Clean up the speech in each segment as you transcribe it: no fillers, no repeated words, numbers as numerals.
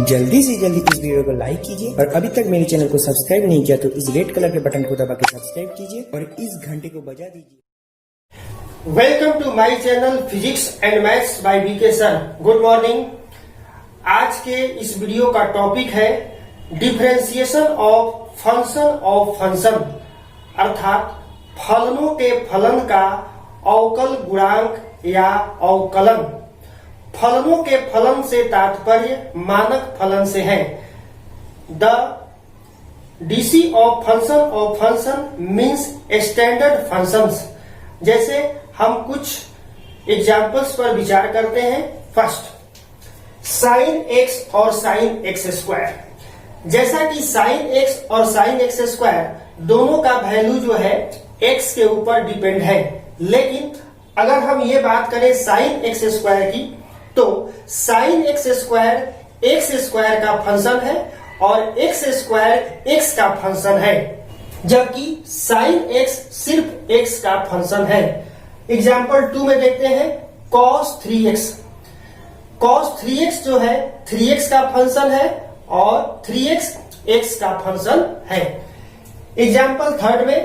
जल्दी से जल्दी इस वीडियो को लाइक कीजिए और अभी तक मेरे चैनल को सब्सक्राइब नहीं किया तो इस रेड कलर के बटन को दबा के सब्सक्राइब कीजिए और इस घंटे को बजा दीजिए। Welcome to my channel physics and maths by BK sir. Good morning. आज के इस वीडियो का टॉपिक है डिफरेंशिएशन ऑफ फंक्शन अर्थात फलनों के फलन का अवकल गुणांक या अवकलन। फलनों के फलन से तात्पर्य मानक फलन से है। The DC of function means standard functions. जैसे हम कुछ एग्जाम्पल्स पर विचार करते हैं। फर्स्ट, साइन एक्स और साइन एक्स स्क्वायर। जैसा कि साइन एक्स और साइन एक्स स्क्वायर दोनों का वैल्यू जो है एक्स के ऊपर डिपेंड है, लेकिन अगर हम ये बात करें साइन एक्स स्क्वायर की तो sign x square x square का फंक्शन है और एक्स स्क्वायर एक्स का फंक्शन है, जबकि साइन एक्स सिर्फ एक्स का फंक्शन है। एग्जाम्पल 2 में देखते हैं cos 3x। cos 3x जो है 3x का फंक्शन है और 3x x का फंक्शन है। एग्जाम्पल 3 में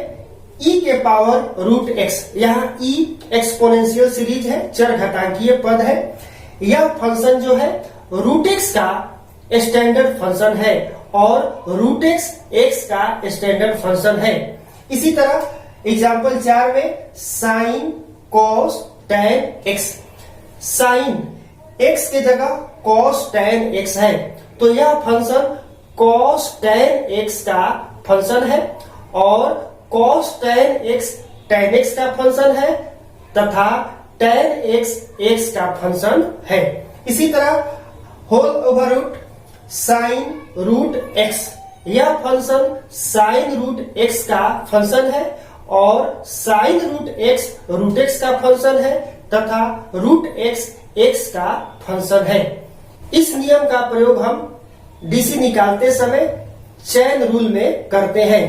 e के पावर रूट x। यहाँ e एक्सपोनेंशियल सीरीज है, चर घातांकीय पद है। यह फंक्शन जो है रूट एक्स का स्टैंडर्ड फंक्शन है और रूट एक्स एक्स का स्टैंडर्ड फंक्शन है। इसी तरह एग्जाम्पल 4 में sine cos tan x. Sine x के जगह कॉस टैन एक्स है, तो यह फंक्शन कॉस टैन एक्स का फंक्शन है और cos tan x tan x का फंक्शन है तथा टैन एक्स एक्स का फंक्शन है। इसी तरह whole over root sine root x. यह फंक्शन साइन रूट एक्स का फंक्शन है और साइन रूट एक्स का फंक्शन है तथा रूट एक्स एक्स का फंक्शन है। इस नियम का प्रयोग हम डीसी निकालते समय चेन रूल में करते हैं।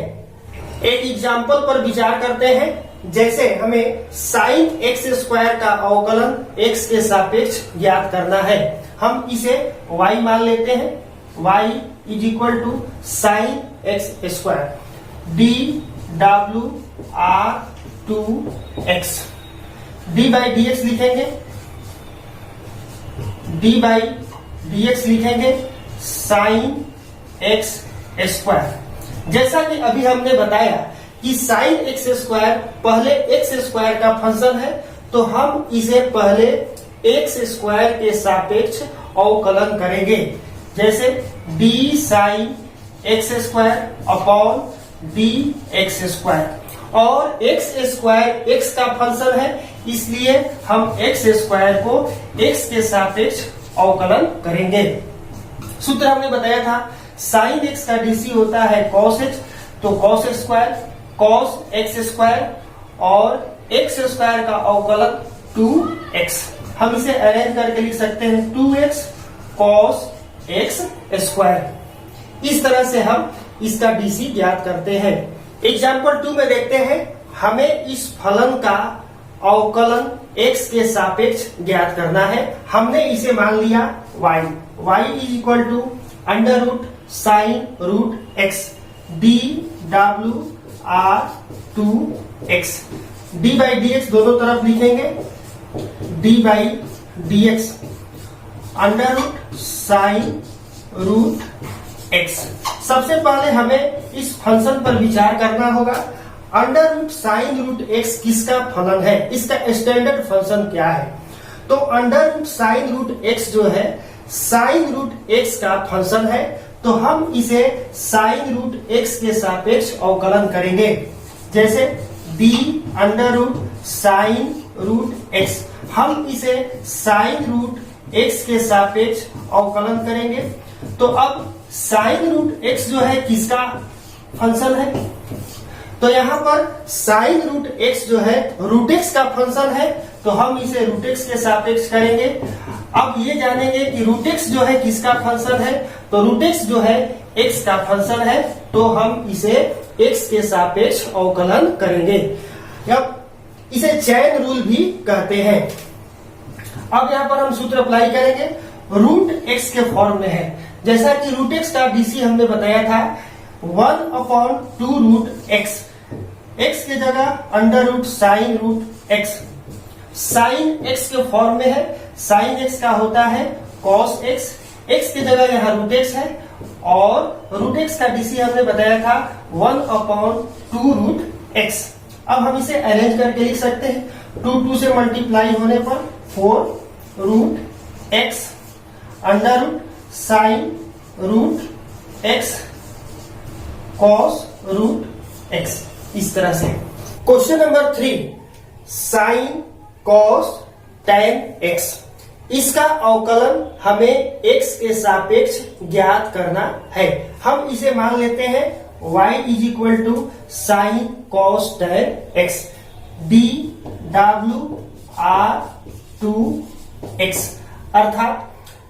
एक एग्जाम्पल पर विचार करते हैं। जैसे हमें साइन एक्स स्क्वायर का अवकलन x के सापेक्ष ज्ञात करना है। हम इसे y मान लेते हैं। y is equal to sine x square d डब्ल्यू r to x. D by d x लिखेंगे, डी बाई डी एक्स लिखेंगे साइन एक्स स्क्वायर। जैसा कि अभी हमने बताया कि साइन एक्स स्क्वायर पहले एक्स स्क्वायर का फंक्शन है, तो हम इसे पहले एक्स स्क्वायर के सापेक्ष अवकलन करेंगे। जैसे D sign x square upon D x square, और एक्स स्क्वायर एक्स का फंक्शन है, इसलिए हम एक्स स्क्वायर को एक्स के सापेक्ष अवकलन करेंगे। सूत्र हमने बताया था साइन एक्स का डीसी होता है कॉस एक्स, तो cos x square cos x square और एक्स स्क्वायर का अवकलन 2x। हम इसे अरेंज करके लिख सकते हैं 2x कॉस एक्स स्क्वायर। इस तरह से हम इसका डीसी ज्ञात करते हैं। एग्जाम्पल 2 में देखते हैं, हमें इस फलन का अवकलन x के सापेक्ष ज्ञात करना है। हमने इसे मान लिया y is equal to under root sine root x d डब्ल्यू r to x. D by d x दोनों तरफ लिखेंगे, d by d x under root sine root x. सबसे पहले हमें इस फंक्शन पर विचार करना होगा। Under root sine root x किसका फलन है, इसका स्टैंडर्ड फंक्शन क्या है। तो under root sine root x जो है साइन रूट एक्स का फंक्शन है, तो हम इसे साइन रूट एक्स के सापेक्ष अवकलन करेंगे। जैसे d under root sine root x, हम इसे साइन रूट एक्स के सापेक्ष अवकलन करेंगे। तो अब साइन रूट एक्स जो है किसका फंक्शन है, तो यहाँ पर साइन रूट एक्स जो है रूट एक्स का फंक्शन है, तो हम इसे रूट एक्स के सापेक्ष करेंगे। अब ये जानेंगे कि रूट एक्स जो है किसका फंक्शन है, तो रूट एक्स जो है एक्स का फंक्शन है, तो हम इसे एक्स के सापेक्ष अवकलन करेंगे। अब इसे चेन रूल भी कहते हैं। अब यहाँ पर हम सूत्र अप्लाई करेंगे, रूट एक्स के फॉर्म में है। जैसा कि रूट एक्स का डीसी हमने बताया था 1/2 रूट एक्स, एक्स की जगह under root sine root x, sine x के फॉर्म में है, साइन एक्स का होता है कॉस एक्स, एक्स की जगह यहाँ रूट एक्स है और रूट एक्स का डीसी हमने बताया था 1/2 रूट एक्स। अब हम इसे अरेंज करके लिख सकते हैं, 2 से मल्टीप्लाई होने पर 4 root x under root sine root x cos root x, इस तरह से। Question number 3, sine cos tan x, इसका अवकलन हमें x के सापेक्ष ज्ञात करना है। हम इसे मान लेते हैं y is equal to sine cos tan x dw r2x, अर्थात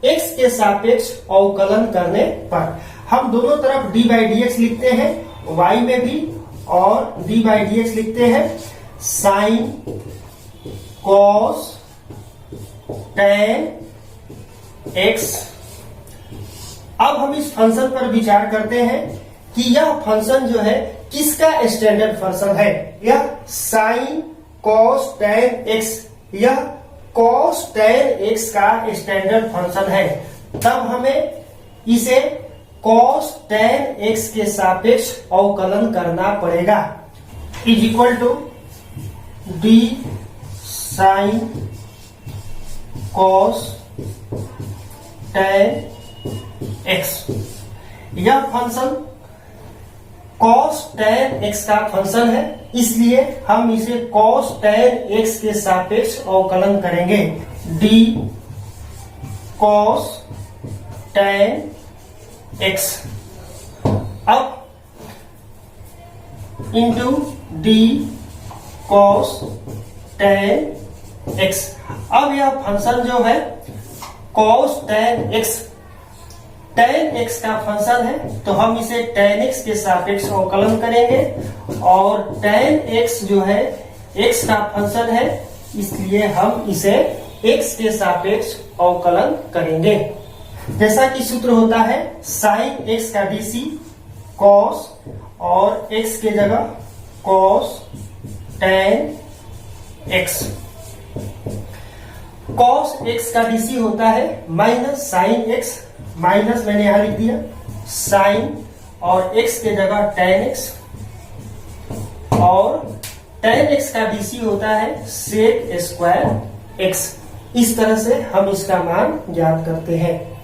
x के सापेक्ष अवकलन करने पर हम दोनों तरफ d बाई डी एक्स लिखते हैं, y में भी, और d बाई डी एक्स लिखते हैं साइन कॉस tan x। अब हम इस फंक्शन पर विचार करते हैं कि यह फंक्शन जो है किसका स्टैंडर्ड फंक्शन है। यह साइन कॉस tan x, यह कॉस tan x का स्टैंडर्ड फंक्शन है। तब हमें इसे कॉस tan x के सापेक्ष अवकलन करना पड़ेगा, is equal to d sine cos tan x। यह फंक्शन कॉस tan x का फंक्शन है, इसलिए हम इसे कॉस tan x के सापेक्ष अवकलन करेंगे, d कॉस tan x अब into d cos tan x। अब यह फंक्शन जो है cos tan x, tan x का फंक्शन है तो हम इसे tan x के सापेक्ष अवकलन करेंगे, और tan x जो है x का फंक्शन है, इसलिए हम इसे x के सापेक्ष अवकलन करेंगे। जैसा कि सूत्र होता है sin x का डीसी cos और x के जगह cos tan x, cos x का डीसी होता है माइनस साइन x, माइनस मैंने यहां लिख दिया साइन और x के जगह tan x, और tan x का डीसी होता है sec स्क्वायर x। इस तरह से हम इसका मान ज्ञात करते हैं।